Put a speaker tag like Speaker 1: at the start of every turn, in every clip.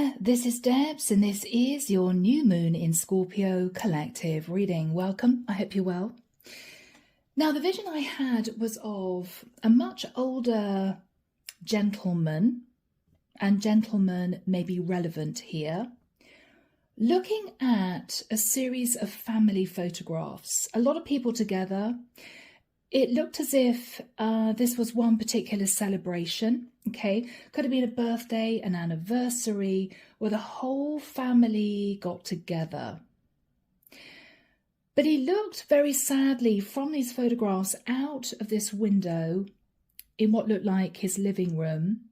Speaker 1: there, this is Debs and this is your new moon in Scorpio collective reading. Welcome, I hope you're well. Now the vision I had was of a much older gentleman, and gentleman may be relevant here, looking at a series of family photographs, a lot of people together. It looked as if this was one particular celebration, okay? Could have been a birthday, an anniversary, where the whole family got together. But he looked very sadly from these photographs out of this window in what looked like his living room.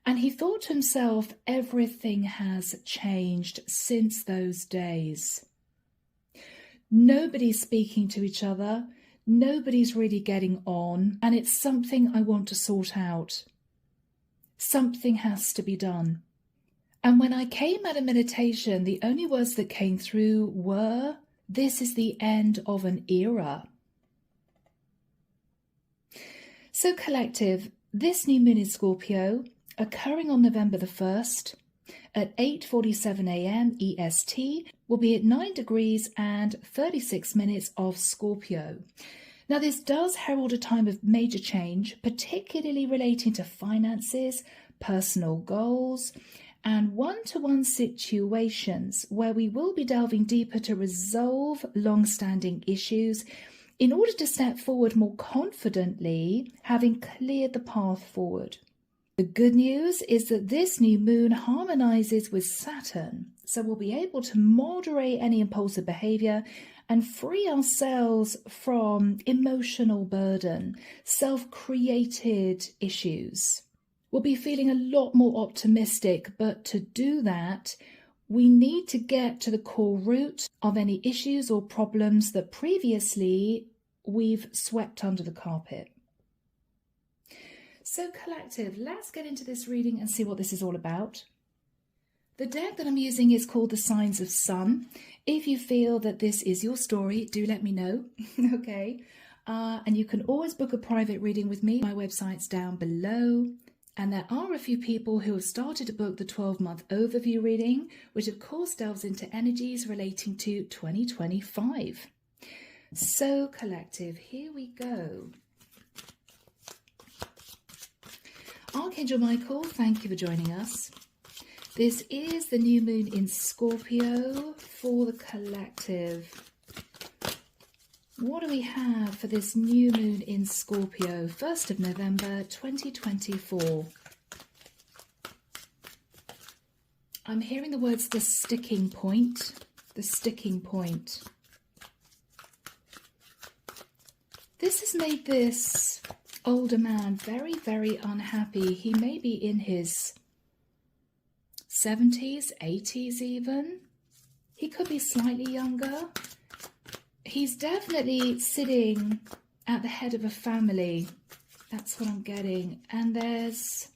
Speaker 1: And he thought to himself, everything has changed since those days. Nobody's speaking to each other. Nobody's really getting on, and it's something I want to sort out. Something has to be done. And when I came at a meditation, the only words that came through were, this is the end of an era. So collective, this new moon in Scorpio, occurring on November the 1st, at 8:47 a.m. EST, will be at 9 degrees and 36 minutes of Scorpio. Now this does herald a time of major change, particularly relating to finances, personal goals, and one-to-one situations where we will be delving deeper to resolve long-standing issues in order to step forward more confidently, having cleared the path forward. The good news is that this new moon harmonizes with Saturn, so we'll be able to moderate any impulsive behavior and free ourselves from emotional burden, self-created issues. We'll be feeling a lot more optimistic, but to do that, we need to get to the core root of any issues or problems that previously we've swept under the carpet. So collective, let's get into this reading and see what this is all about. The deck that I'm using is called the Signs of Sun. If you feel that this is your story, do let me know, okay? And you can always book a private reading with me. My website's down below. And there are a few people who have started to book the 12-month overview reading, which of course delves into energies relating to 2025. So collective, here we go. Archangel Michael, thank you for joining us. This is the new moon in Scorpio for the collective. What do we have for this new moon in Scorpio, 1st of November 2024? I'm hearing the words the sticking point, the sticking point. This has made this older man very, very unhappy. He may be in his 70s, 80s even. He could be slightly younger. He's definitely sitting at the head of a family. That's what I'm getting. And there's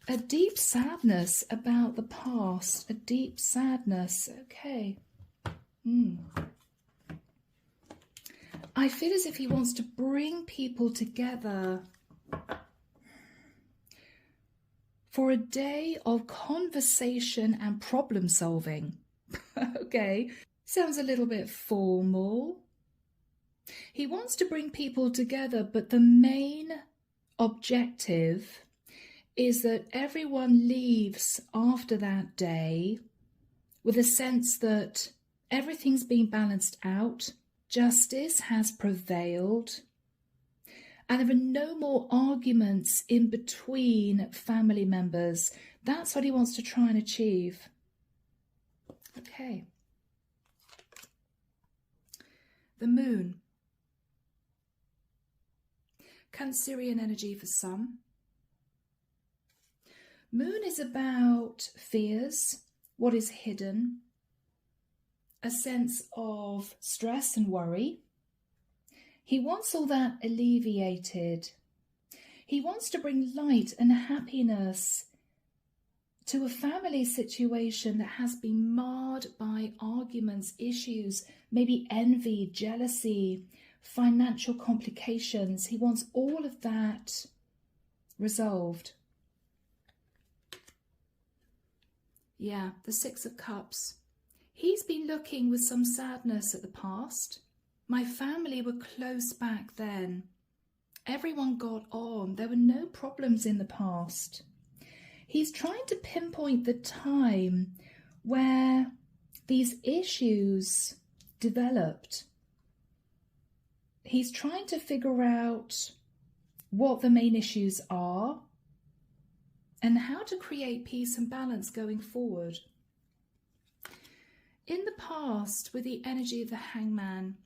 Speaker 1: a deep sadness about the past. A deep sadness. Okay. I feel as if he wants to bring people together for a day of conversation and problem solving. Okay, sounds a little bit formal. He wants to bring people together, but the main objective is that everyone leaves after that day with a sense that everything's been balanced out. Justice has prevailed, and there are no more arguments in between family members. That's what he wants to try and achieve. Okay. The moon. Cancerian energy for some. Moon is about fears, what is hidden, a sense of stress and worry. He wants all that alleviated. He wants to bring light and happiness to a family situation that has been marred by arguments, issues, maybe envy, jealousy, financial complications. He wants all of that resolved. Yeah, the Six of Cups. He's been looking with some sadness at the past. My family were close back then. Everyone got on. There were no problems in the past. He's trying to pinpoint the time where these issues developed. He's trying to figure out what the main issues are and how to create peace and balance going forward. In the past, with the energy of the Hangman,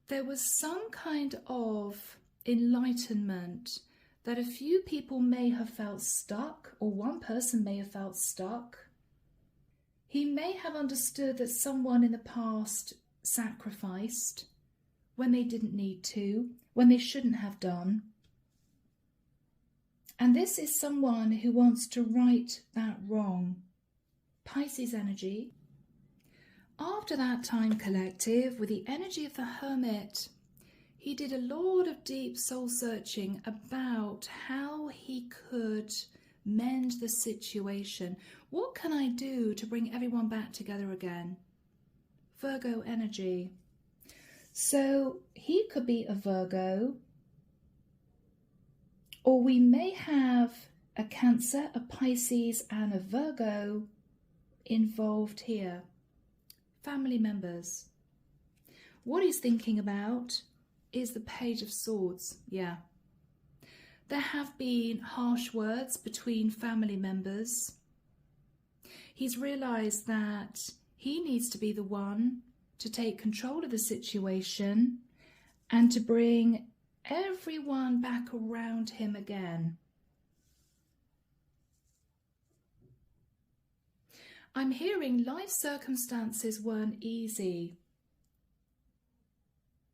Speaker 1: there was some kind of enlightenment that a few people may have felt stuck, or one person may have felt stuck. He may have understood that someone in the past sacrificed when they didn't need to, when they shouldn't have done. And this is someone who wants to right that wrong. Pisces energy. After that time, collective, with the energy of the Hermit, he did a lot of deep soul searching about how he could mend the situation. What can I do to bring everyone back together again? Virgo energy. So he could be a Virgo, or we may have a Cancer, a Pisces, and a Virgo involved here. Family members. What he's thinking about is the Page of Swords. Yeah. There have been harsh words between family members. He's realized that he needs to be the one to take control of the situation and to bring everyone back around him again. I'm hearing life circumstances weren't easy,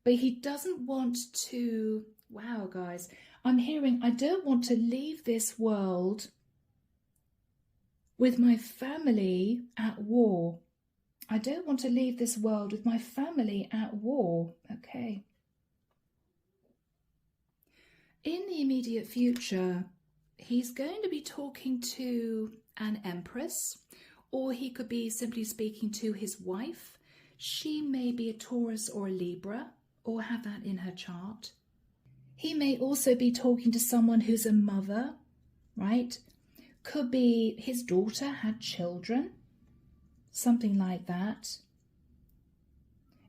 Speaker 1: but he doesn't want to, wow guys, I'm hearing I don't want to leave this world with my family at war. I don't want to leave this world with my family at war. Okay. In the immediate future, he's going to be talking to an Empress, or he could be simply speaking to his wife. She may be a Taurus or a Libra, or have that in her chart. He may also be talking to someone who's a mother, right? Could be his daughter had children, something like that.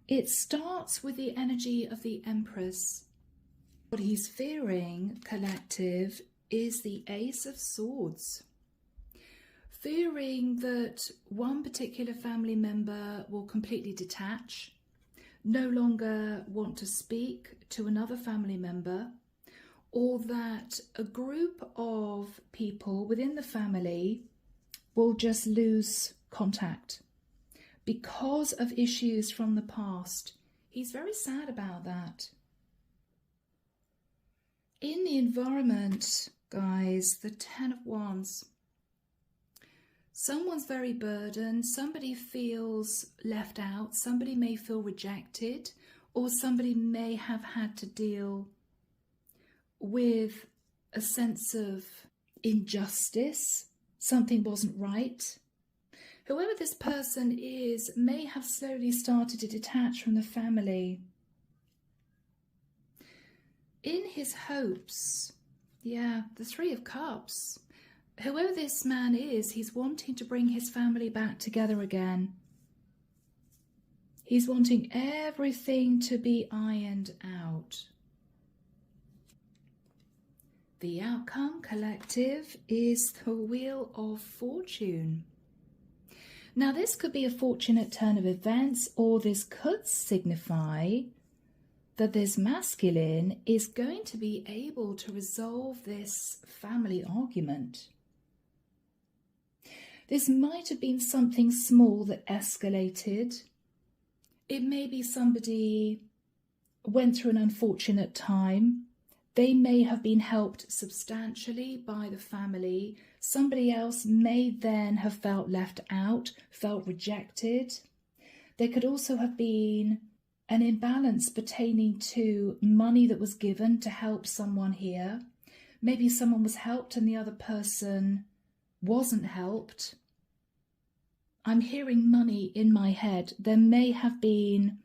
Speaker 1: It starts with the energy of the Empress. What he's fearing, collective, is the Ace of Swords. Fearing that one particular family member will completely detach, no longer want to speak to another family member, or that a group of people within the family will just lose contact because of issues from the past. He's very sad about that. In the environment, guys, the Ten of Wands. Someone's very burdened, somebody feels left out, somebody may feel rejected, or somebody may have had to deal with a sense of injustice, something wasn't right. Whoever this person is may have slowly started to detach from the family. In his hopes, yeah, the Three of Cups. Whoever this man is, he's wanting to bring his family back together again. He's wanting everything to be ironed out. The outcome, collective, is the Wheel of Fortune. Now, this could be a fortunate turn of events, or this could signify that this masculine is going to be able to resolve this family argument. This might have been something small that escalated. It may be somebody went through an unfortunate time. They may have been helped substantially by the family. Somebody else may then have felt left out, felt rejected. There could also have been an imbalance pertaining to money that was given to help someone here. Maybe someone was helped and the other person wasn't helped. I'm hearing money in my head. There may have been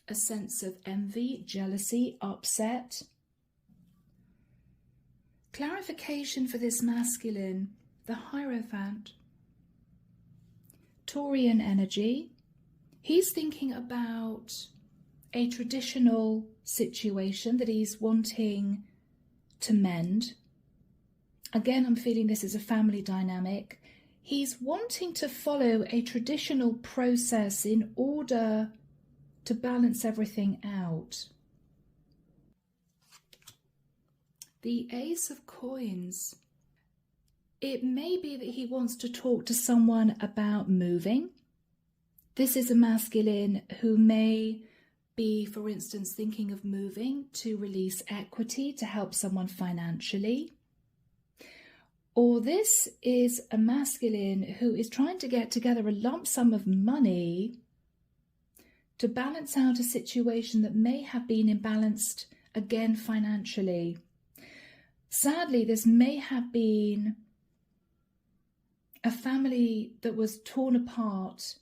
Speaker 1: a sense of envy, jealousy, upset. Clarification for this masculine, the Hierophant. Taurian energy. He's thinking about a traditional situation that he's wanting to mend. Again, I'm feeling this is a family dynamic. He's wanting to follow a traditional process in order to balance everything out. The Ace of Coins. It may be that he wants to talk to someone about moving. This is a masculine who may be, for instance, thinking of moving to release equity to help someone financially. Or this is a masculine who is trying to get together a lump sum of money to balance out a situation that may have been imbalanced again financially. Sadly, this may have been a family that was torn apart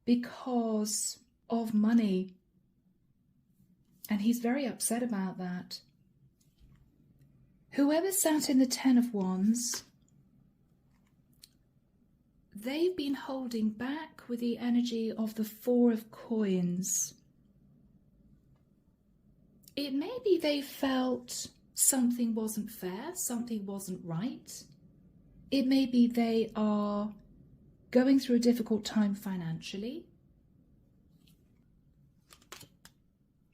Speaker 1: because of money. And he's very upset about that. Whoever sat in the Ten of Wands, they've been holding back with the energy of the Four of Coins. It may be they felt something wasn't fair, something wasn't right. It may be they are going through a difficult time financially.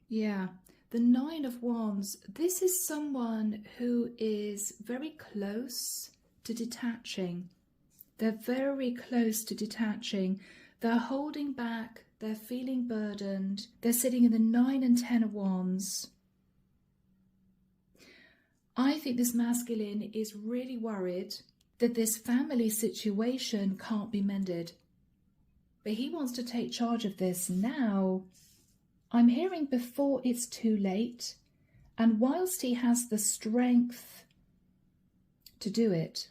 Speaker 1: Yeah, the Nine of Wands. This is someone who is very close to detaching. They're very close to detaching. They're holding back. They're feeling burdened. They're sitting in the 9 and 10 of Wands. I think this masculine is really worried that this family situation can't be mended. But he wants to take charge of this now. I'm hearing before it's too late, and whilst he has the strength to do it.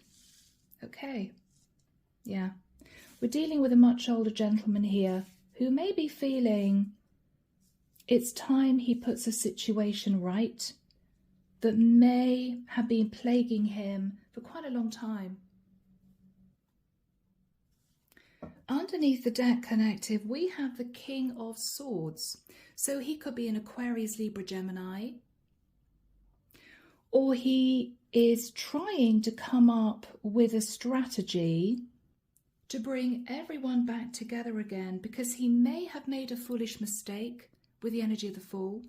Speaker 1: Okay, yeah. We're dealing with a much older gentleman here who may be feeling it's time he puts a situation right that may have been plaguing him for quite a long time. Underneath the deck collective, we have the King of Swords. So he could be an Aquarius, Libra, Gemini. Or he is trying to come up with a strategy to bring everyone back together again, because he may have made a foolish mistake with the energy of the Fool,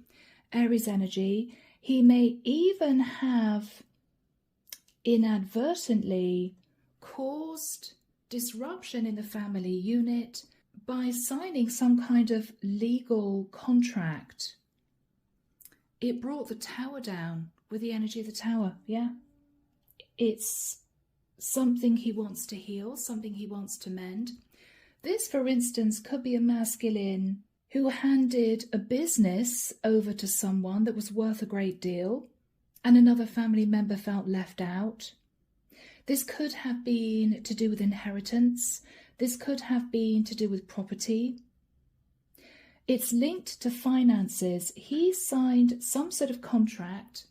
Speaker 1: Aries energy. He may even have inadvertently caused disruption in the family unit by signing some kind of legal contract. It brought the Tower down with the energy of the Tower, yeah. It's something he wants to heal, something he wants to mend. This, for instance, could be a masculine who handed a business over to someone that was worth a great deal, and another family member felt left out. This could have been to do with inheritance. This could have been to do with property. It's linked to finances. He signed some sort of contract,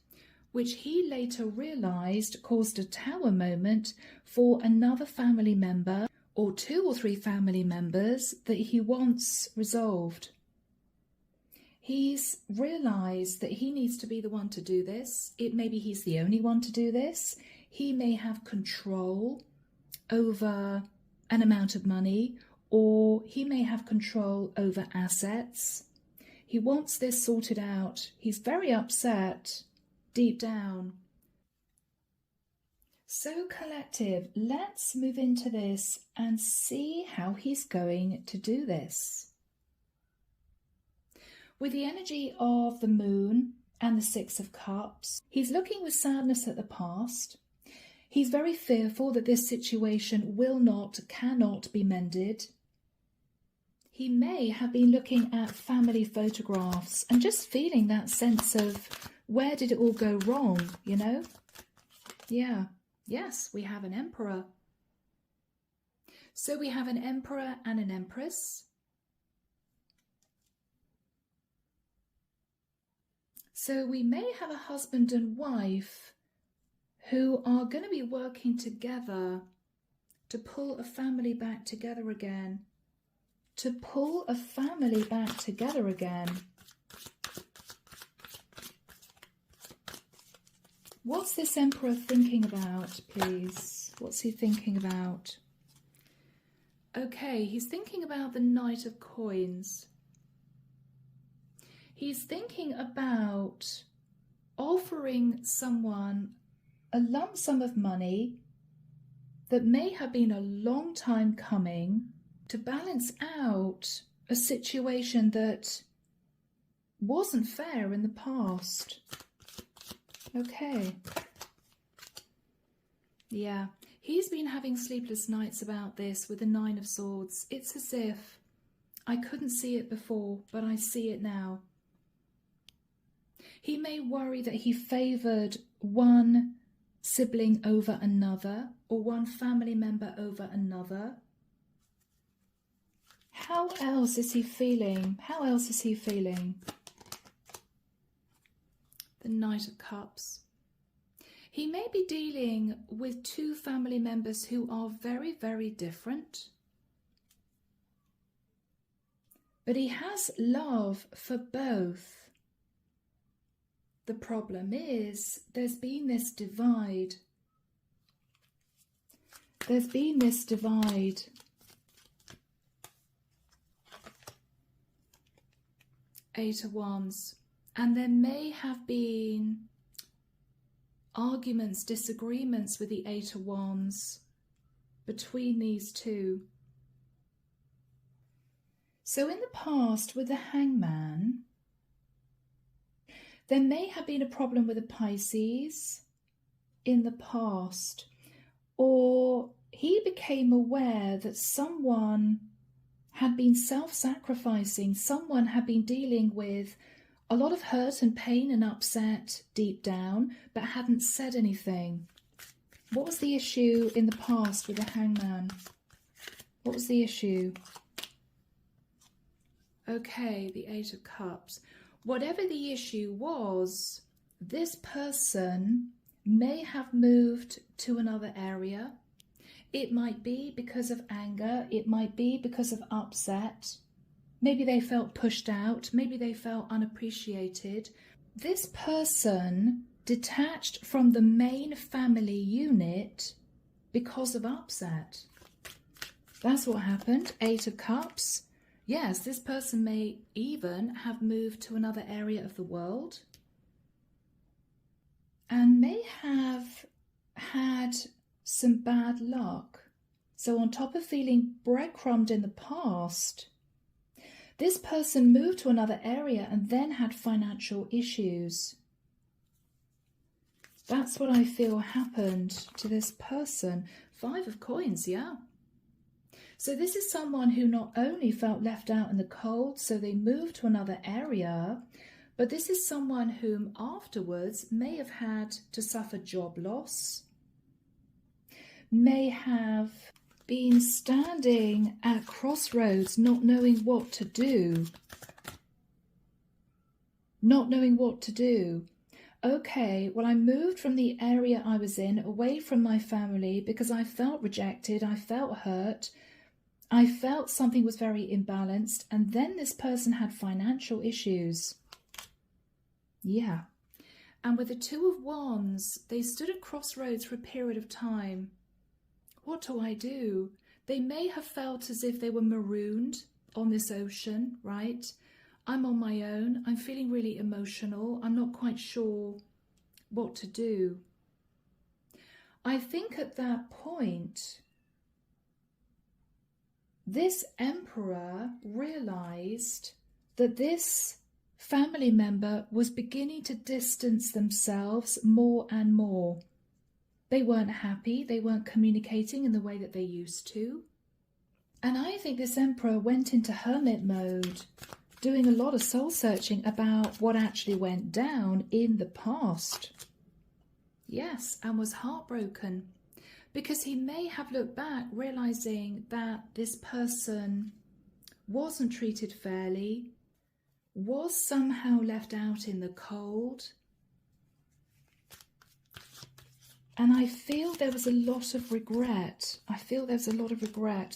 Speaker 1: which he later realised caused a Tower moment for another family member, or 2 or 3 family members, that he wants resolved. He's realised that he needs to be the one to do this. It may be he's the only one to do this. He may have control over an amount of money, or he may have control over assets. He wants this sorted out. He's very upset deep down. So collective, let's move into this and see how he's going to do this. With the energy of the Moon and the Six of Cups, he's looking with sadness at the past. He's very fearful that this situation cannot be mended. He may have been looking at family photographs and just feeling that sense of, where did it all go wrong, you know? Yeah, yes, we have an Emperor. So we have an Emperor and an Empress. So we may have a husband and wife who are going to be working together to pull a family back together again. To pull a family back together again. What's this Emperor thinking about, please? What's he thinking about? Okay, he's thinking about the Knight of Coins. He's thinking about offering someone a lump sum of money that may have been a long time coming to balance out a situation that wasn't fair in the past. Okay. Yeah, he's been having sleepless nights about this with the Nine of Swords. It's as if I couldn't see it before, but I see it now. He may worry that he favoured one sibling over another, or one family member over another. How else is he feeling? How else is he feeling? The Knight of Cups. He may be dealing with two family members who are very, very different. But he has love for both. The problem is there's been this divide. There's been this divide. Eight of Wands. And there may have been arguments, disagreements with the Eight of Wands between these two. So in the past with the Hangman, there may have been a problem with a Pisces in the past, or he became aware that someone had been self-sacrificing, someone had been dealing with a lot of hurt and pain and upset deep down, but hadn't said anything. What was the issue in the past with the Hangman? What was the issue? Okay, the Eight of Cups. Whatever the issue was, this person may have moved to another area. It might be because of anger. It might be because of upset. Maybe they felt pushed out. Maybe they felt unappreciated. This person detached from the main family unit because of upset. That's what happened. Eight of Cups. Yes, this person may even have moved to another area of the world and may have had some bad luck. So on top of feeling breadcrumbed in the past, this person moved to another area and then had financial issues. That's what I feel happened to this person. Five of Coins, yeah. So this is someone who not only felt left out in the cold, so they moved to another area, but this is someone whom afterwards may have had to suffer job loss, may have been standing at crossroads not knowing what to do. Not knowing what to do. Okay, well, I moved from the area I was in away from my family because I felt rejected, I felt hurt, I felt something was very imbalanced, and then this person had financial issues. Yeah. And with the Two of Wands, they stood at crossroads for a period of time. What do I do? They may have felt as if they were marooned on this ocean, right? I'm on my own. I'm feeling really emotional. I'm not quite sure what to do. I think at that point, this Emperor realized that this family member was beginning to distance themselves more and more. They weren't happy. They weren't communicating in the way that they used to. And I think this Emperor went into hermit mode, doing a lot of soul searching about what actually went down in the past. Yes, and was heartbroken Because he may have looked back realizing that this person wasn't treated fairly, was somehow left out in the cold. And I feel there was a lot of regret.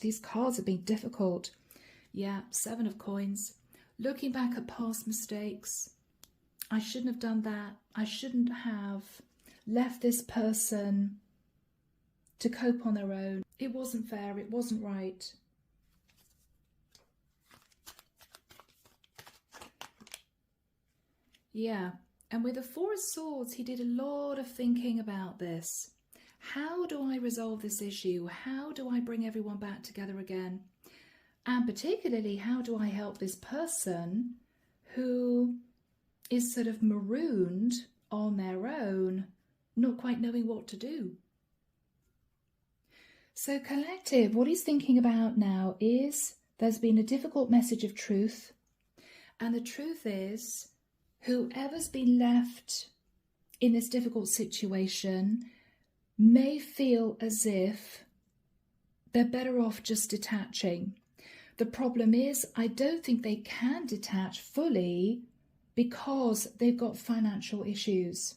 Speaker 1: These cards have been difficult. Yeah, 7 of coins. Looking back at past mistakes. I shouldn't have done that. I shouldn't have left this person to cope on their own. It wasn't fair. It wasn't right. Yeah. And with the 4 of Swords, he did a lot of thinking about this. How do I resolve this issue? How do I bring everyone back together again? And particularly, how do I help this person who is sort of marooned on their own, not quite knowing what to do? So collective, what he's thinking about now is there's been a difficult message of truth. And the truth is, whoever's been left in this difficult situation may feel as if they're better off just detaching. The problem is, I don't think they can detach fully because they've got financial issues.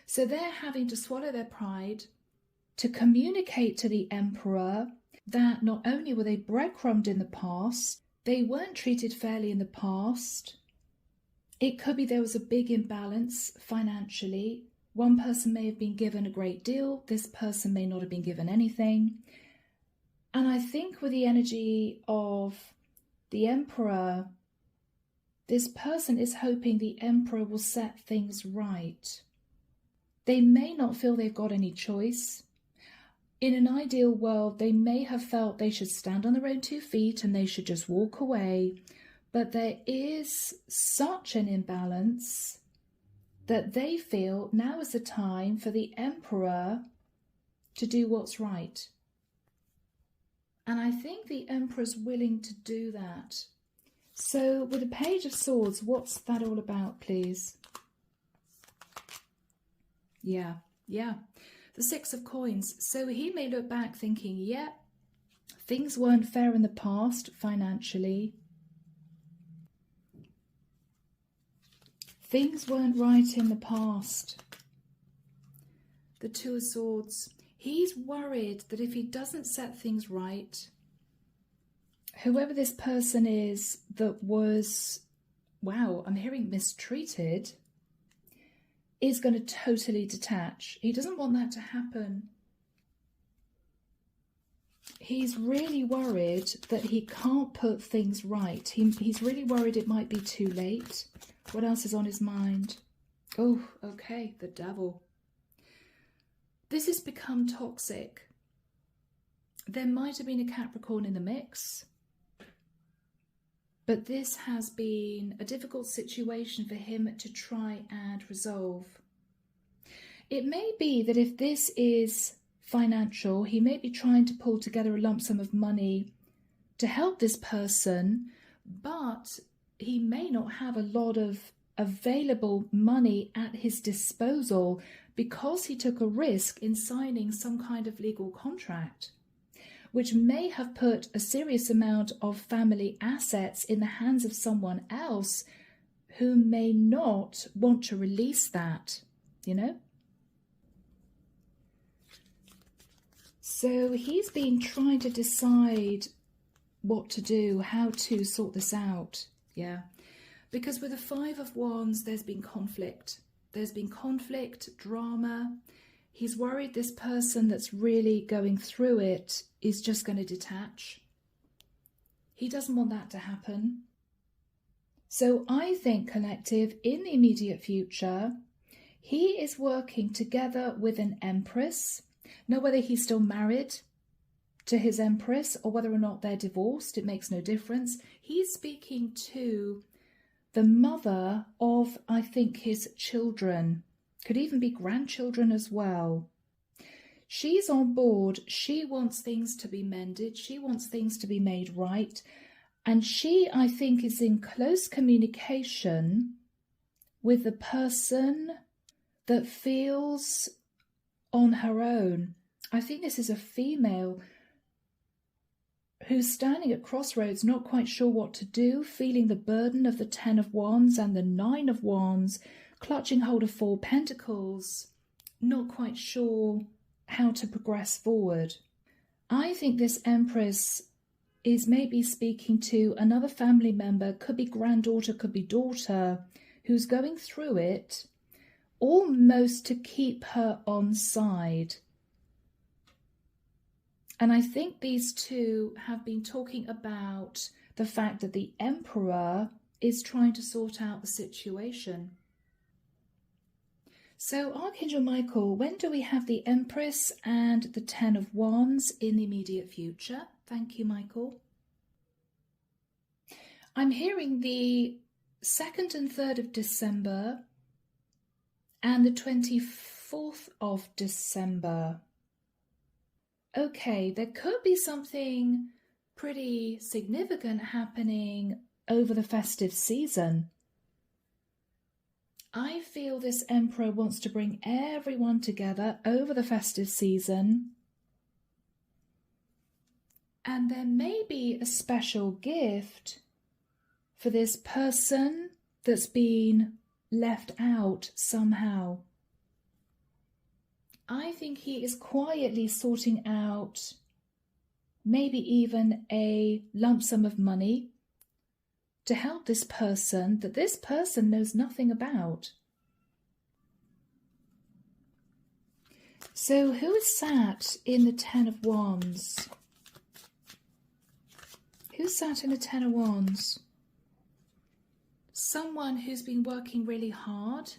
Speaker 1: So they're having to swallow their pride to communicate to the Emperor that not only were they breadcrumbed in the past, they weren't treated fairly in the past. It could be there was a big imbalance financially. One person may have been given a great deal. This person may not have been given anything. And I think with the energy of the Emperor, this person is hoping the Emperor will set things right. They may not feel they've got any choice. In an ideal world, they may have felt they should stand on their own 2 feet and they should just walk away. But there is such an imbalance that they feel now is the time for the Emperor to do what's right. And I think the Emperor's willing to do that. So with the Page of Swords, what's that all about, please? Yeah. The 6 of Coins. So he may look back thinking, yeah, things weren't fair in the past financially. Things weren't right in the past. The 2 of Swords. He's worried that if he doesn't set things right, whoever this person is that was, wow, I'm hearing mistreated, is going to totally detach. He doesn't want that to happen. He's really worried that he can't put things right. He's really worried it might be too late. What else is on his mind? Oh, okay, the Devil. This has become toxic. There might have been a Capricorn in the mix, but this has been a difficult situation for him to try and resolve. It may be that if this is financial, he may be trying to pull together a lump sum of money to help this person, but he may not have a lot of available money at his disposal because he took a risk in signing some kind of legal contract, which may have put a serious amount of family assets in the hands of someone else who may not want to release that, you know? So he's been trying to decide what to do, how to sort this out, yeah? Because with the 5 of Wands, there's been conflict. There's been conflict, drama. He's worried this person that's really going through it is just going to detach. He doesn't want that to happen. So I think, collective, in the immediate future, he is working together with an Empress. Now, whether he's still married to his Empress or whether or not they're divorced, it makes no difference. He's speaking to the mother of, I think, his children. Could even be grandchildren as well. She's on board. She wants things to be mended. She wants things to be made right. And she, I think, is in close communication with the person that feels on her own. I think this is a female who's standing at crossroads, not quite sure what to do, feeling the burden of the 10 of Wands and the 9 of Wands, clutching hold of 4 Pentacles, not quite sure how to progress forward. I think this Empress is maybe speaking to another family member, could be granddaughter, could be daughter, who's going through it almost to keep her on side. And I think these two have been talking about the fact that the Emperor is trying to sort out the situation. So Archangel Michael, when do we have the Empress and the 10 of Wands in the immediate future? Thank you, Michael. I'm hearing the 2nd and 3rd of December and the 24th of December. Okay, there could be something pretty significant happening over the festive season. I feel this Emperor wants to bring everyone together over the festive season. And there may be a special gift for this person that's been left out somehow. I think he is quietly sorting out maybe even a lump sum of money to help this person that this person knows nothing about. So who is sat in the 10 of Wands? Who's sat in the 10 of Wands? Someone who's been working really hard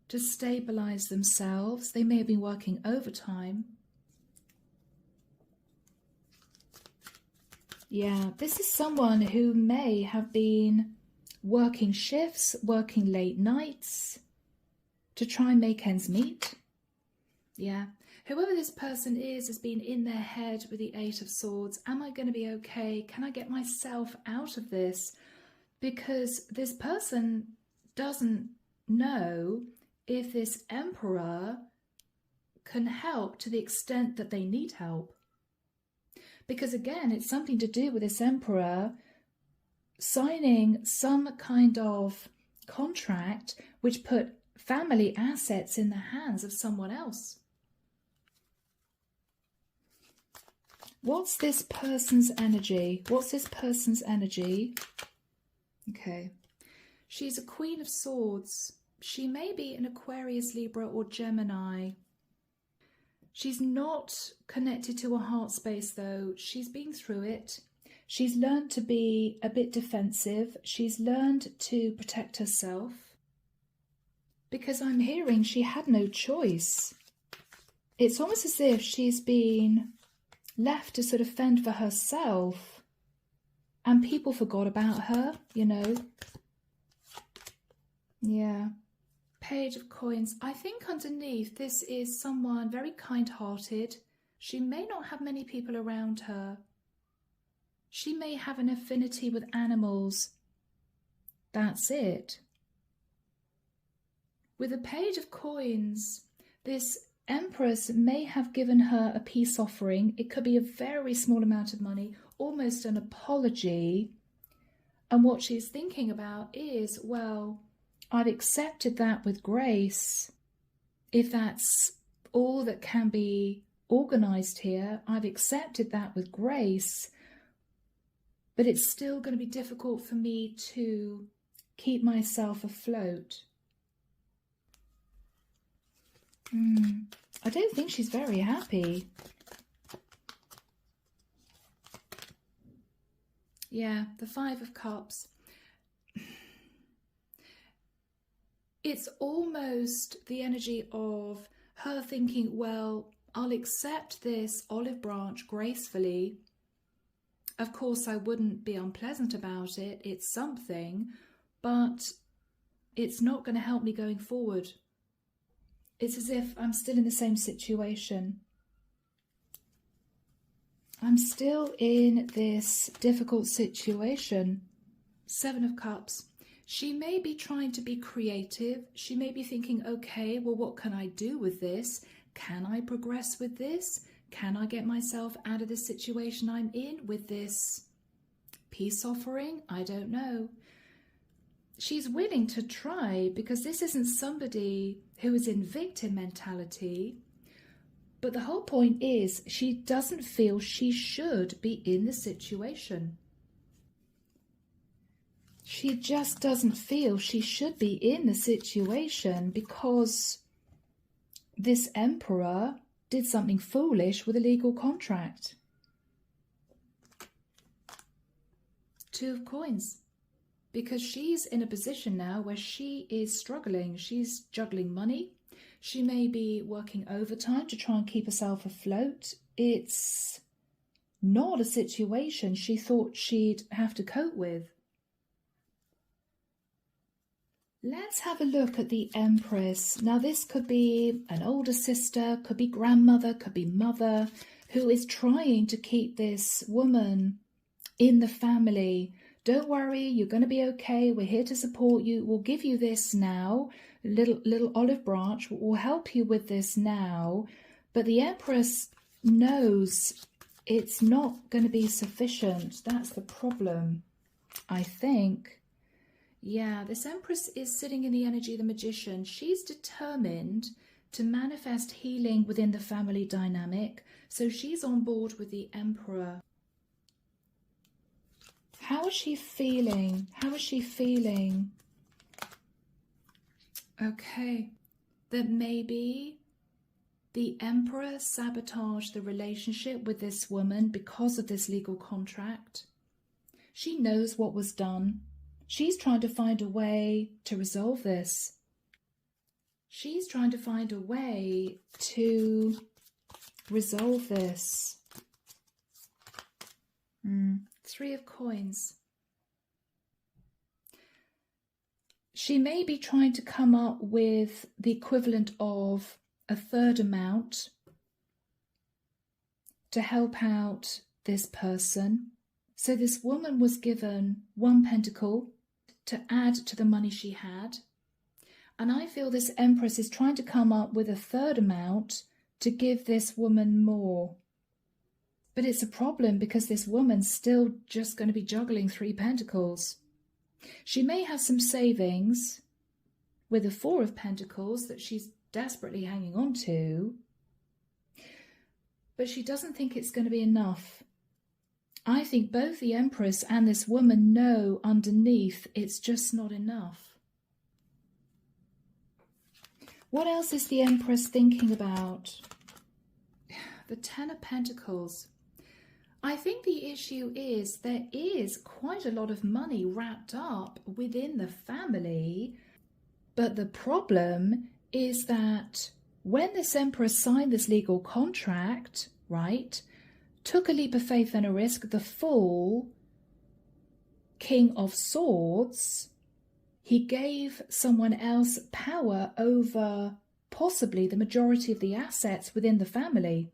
Speaker 1: to stabilize themselves. They may have been working overtime. Yeah, this is someone who may have been working shifts, working late nights to try and make ends meet. Yeah, whoever this person is has been in their head with the 8 of Swords. Am I going to be okay? Can I get myself out of this? Because this person doesn't know if this Emperor can help to the extent that they need help. Because again, it's something to do with this Emperor signing some kind of contract which put family assets in the hands of someone else. What's this person's energy? What's this person's energy? Okay. She's a Queen of Swords. She may be an Aquarius, Libra, or Gemini. She's not connected to her heart space, though. She's been through it. She's learned to be a bit defensive. She's learned to protect herself. Because I'm hearing she had no choice. It's almost as if she's been left to sort of fend for herself. And people forgot about her, you know. Yeah. Page of Coins. I think underneath this is someone very kind-hearted. She may not have many people around her. She may have an affinity with animals. That's it. With the Page of Coins, this Empress may have given her a peace offering. It could be a very small amount of money, almost an apology. And what she's thinking about is, well, I've accepted that with grace. If that's all that can be organised here, I've accepted that with grace. But it's still going to be difficult for me to keep myself afloat. I don't think she's very happy. Yeah, the 5 of Cups. It's almost the energy of her thinking, well, I'll accept this olive branch gracefully. Of course, I wouldn't be unpleasant about it. It's something, but it's not going to help me going forward. It's as if I'm still in the same situation. I'm still in this difficult situation. 7 of Cups. She may be trying to be creative. She may be thinking, okay, well, what can I do with this? Can I progress with this? Can I get myself out of the situation I'm in with this peace offering? I don't know. She's willing to try because this isn't somebody who is in victim mentality. But the whole point is she doesn't feel she should be in the situation. She just doesn't feel she should be in the situation because this emperor did something foolish with a legal contract. Two of coins. Because she's in a position now where she is struggling. She's juggling money. She may be working overtime to try and keep herself afloat. It's not a situation she thought she'd have to cope with. Let's have a look at the Empress. Now this could be an older sister, could be grandmother, could be mother, who is trying to keep this woman in the family. Don't worry, you're going to be okay. We're here to support you. We'll give you this now. Little olive branch. We'll help you with this now. But the Empress knows it's not going to be sufficient. That's the problem, I think. Yeah, this Empress is sitting in the energy of the Magician. She's determined to manifest healing within the family dynamic. So she's on board with the Emperor. How is she feeling? How is she feeling? Okay, that maybe the Emperor sabotaged the relationship with this woman because of this legal contract. She knows what was done. She's trying to find a way to resolve this. She's trying to find a way to resolve this. Three of coins. She may be trying to come up with the equivalent of a third amount to help out this person. So this woman was given one pentacle to add to the money she had. And I feel this Empress is trying to come up with a third amount to give this woman more. But it's a problem because this woman's still just going to be juggling three pentacles. She may have some savings with the Four of Pentacles that she's desperately hanging on to, but she doesn't think it's going to be enough. I think both the Empress and this woman know underneath it's just not enough. What else is the Empress thinking about? The Ten of Pentacles. I think the issue is there is quite a lot of money wrapped up within the family, but the problem is that when this Empress signed this legal contract, right, took a leap of faith and a risk, the Fool, King of Swords, he gave someone else power over possibly the majority of the assets within the family.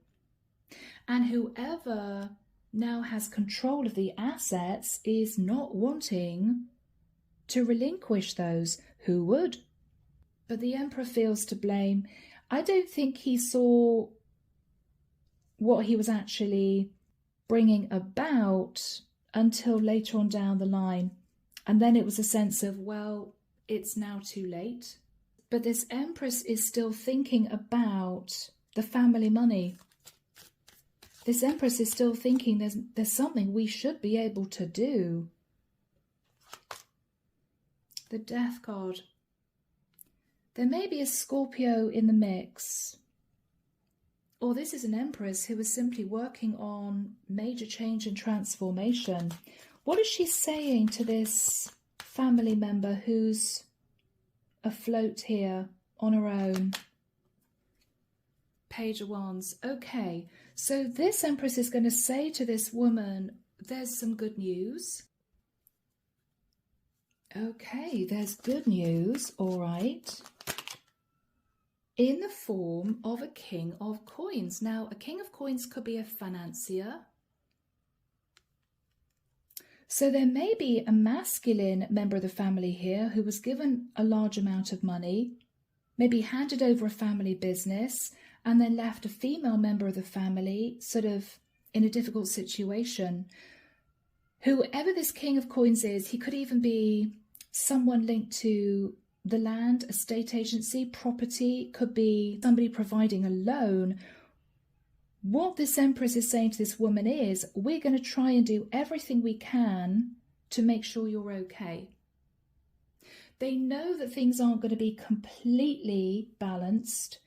Speaker 1: And whoever now has control of the assets is not wanting to relinquish those. Who would? But the Emperor feels to blame. I don't think he saw what he was actually bringing about until later on down the line. And then it was a sense of, well, it's now too late. But this Empress is still thinking about the family money. This Empress is still thinking there's something we should be able to do. The Death card. There may be a Scorpio in the mix. Or this is an Empress who is simply working on major change and transformation. What is she saying to this family member who's afloat here on her own? Page of Wands. Okay, so this Empress is going to say to this woman, there's some good news. Okay, there's good news, all right. In the form of a King of Coins. Now, a King of Coins could be a financier. So there may be a masculine member of the family here who was given a large amount of money, maybe handed over a family business, and then left a female member of the family sort of in a difficult situation. Whoever this King of Coins is, he could even be someone linked to the land, estate agency, property, could be somebody providing a loan. What this Empress is saying to this woman is, we're going to try and do everything we can to make sure you're okay. They know that things aren't going to be completely balanced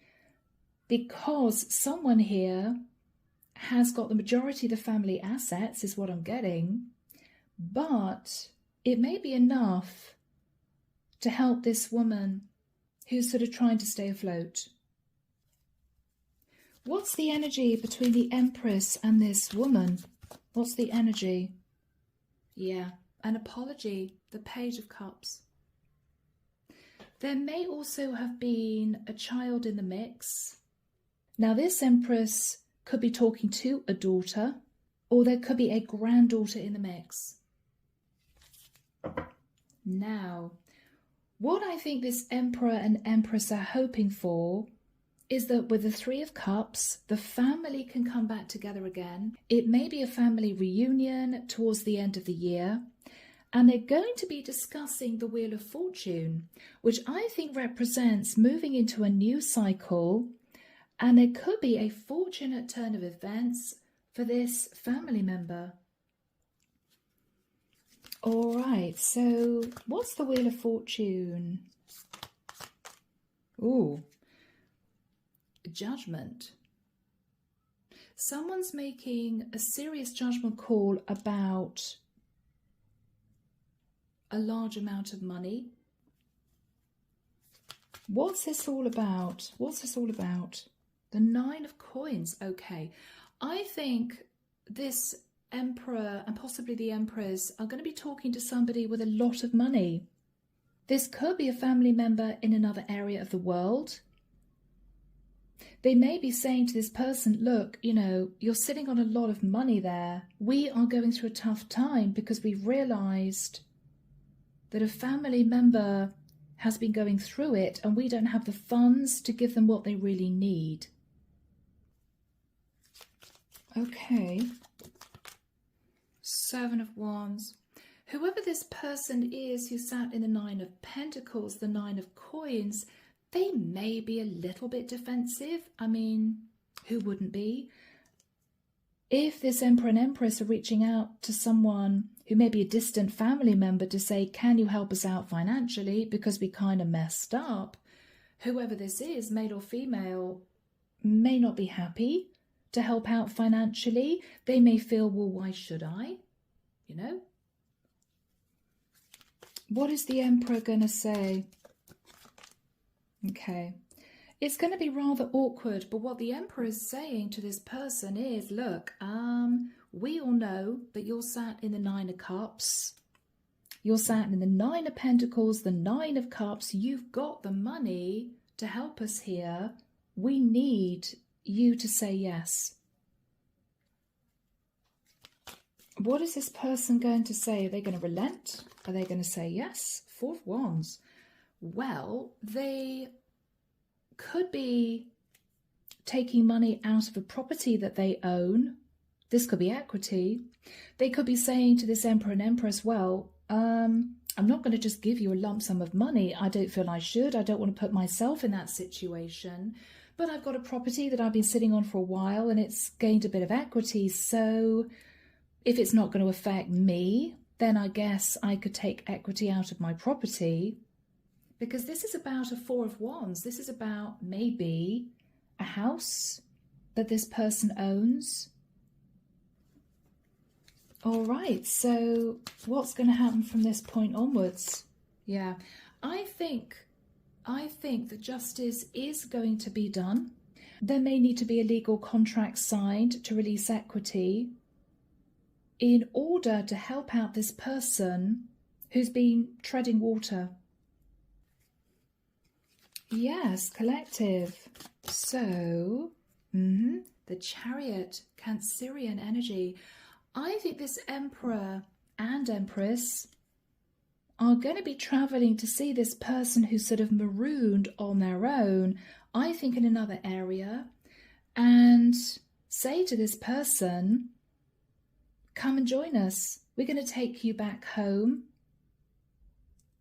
Speaker 1: because someone here has got the majority of the family assets, is what I'm getting, but it may be enough to help this woman who's sort of trying to stay afloat. What's the energy between the Empress and this woman? What's the energy? Yeah, an apology, the Page of Cups. There may also have been a child in the mix. Now, this Empress could be talking to a daughter, or there could be a granddaughter in the mix. Now, what I think this Emperor and Empress are hoping for is that with the Three of Cups, the family can come back together again. It may be a family reunion towards the end of the year, and they're going to be discussing the Wheel of Fortune, which I think represents moving into a new cycle, and it could be a fortunate turn of events for this family member. All right, so what's the Wheel of Fortune? Ooh. Judgment. Someone's making a serious judgment call about a large amount of money. What's this all about? What's this all about? The Nine of Coins. Okay. I think this Emperor and possibly the Empress are going to be talking to somebody with a lot of money. This could be a family member in another area of the world. They may be saying to this person, look, you know, you're sitting on a lot of money there. We are going through a tough time because we've realized that a family member has been going through it and we don't have the funds to give them what they really need. Okay. Seven of Wands. Whoever this person is who sat in the Nine of Pentacles, the Nine of Coins, they may be a little bit defensive. I mean, who wouldn't be? If this Emperor and Empress are reaching out to someone who may be a distant family member to say, can you help us out financially because we kind of messed up, whoever this is, male or female, may not be happy to help out financially. They may feel, well, why should I? You know? What is the Emperor going to say? Okay, it's going to be rather awkward, but what the Emperor is saying to this person is, look, we all know that you're sat in the Nine of Cups. You're sat in the Nine of Pentacles, the Nine of Cups. You've got the money to help us here. We need you to say yes. What is this person going to say? Are they going to relent? Are they going to say yes? Four of Wands. Well, they could be taking money out of a property that they own. This could be equity. They could be saying to this Emperor and Empress, well, I'm not going to just give you a lump sum of money. I don't feel I should. I don't want to put myself in that situation. But I've got a property that I've been sitting on for a while and it's gained a bit of equity. So if it's not going to affect me, then I guess I could take equity out of my property. Because this is about a Four of Wands. This is about maybe a house that this person owns. All right, so what's going to happen from this point onwards? Yeah, I think that justice is going to be done. There may need to be a legal contract signed to release equity in order to help out this person who's been treading water. Yes, collective. So, the Chariot, Cancerian energy. I think this Emperor and Empress are going to be traveling to see this person who's sort of marooned on their own. I think in another area. and say to this person, come and join us. We're going to take you back home.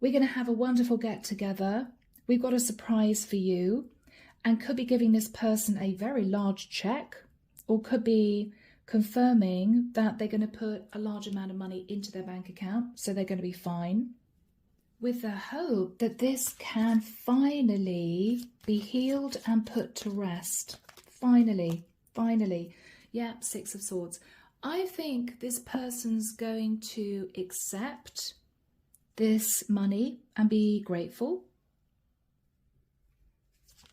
Speaker 1: We're going to have a wonderful get together. We've got a surprise for you, and could be giving this person a very large check, or could be confirming that they're going to put a large amount of money into their bank account, so they're going to be fine, with the hope that this can finally be healed and put to rest. Finally. Yeah, Six of Swords. I think this person's going to accept this money and be grateful,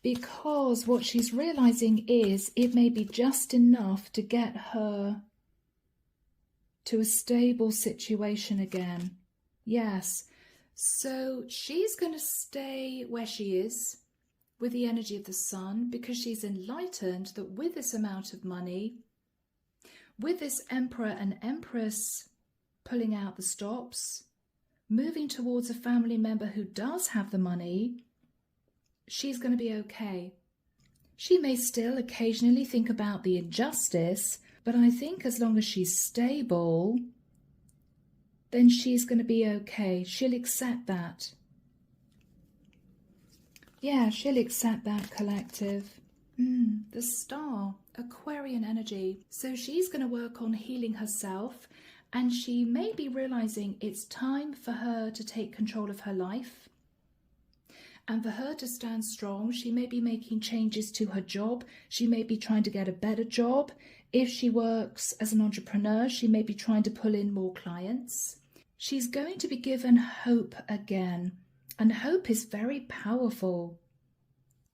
Speaker 1: because what she's realizing is it may be just enough to get her to a stable situation again. Yes. So she's going to stay where she is with the energy of the sun, because she's enlightened that with this amount of money, with this Emperor and Empress pulling out the stops, moving towards a family member who does have the money, she's going to be okay. She may still occasionally think about the injustice, but I think as long as she's stable, then she's going to be okay. She'll accept that. Yeah, she'll accept that, collective. The Star, Aquarian energy. So she's going to work on healing herself, and she may be realizing it's time for her to take control of her life. And for her to stand strong, she may be making changes to her job. She may be trying to get a better job. If she works as an entrepreneur, she may be trying to pull in more clients. She's going to be given hope again. And hope is very powerful.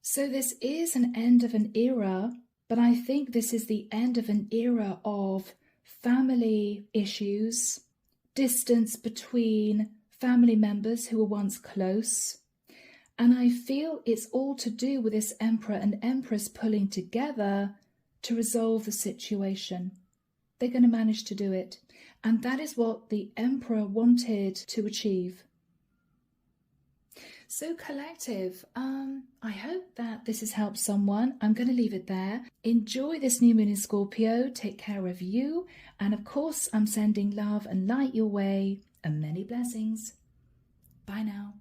Speaker 1: So this is an end of an era, but I think this is the end of an era of family issues, distance between family members who were once close. And I feel it's all to do with this Emperor and Empress pulling together to resolve the situation. They're going to manage to do it. And that is what the Emperor wanted to achieve. So collective, I hope that this has helped someone. I'm going to leave it there. Enjoy this new moon in Scorpio. Take care of you. And of course, I'm sending love and light your way and many blessings. Bye now.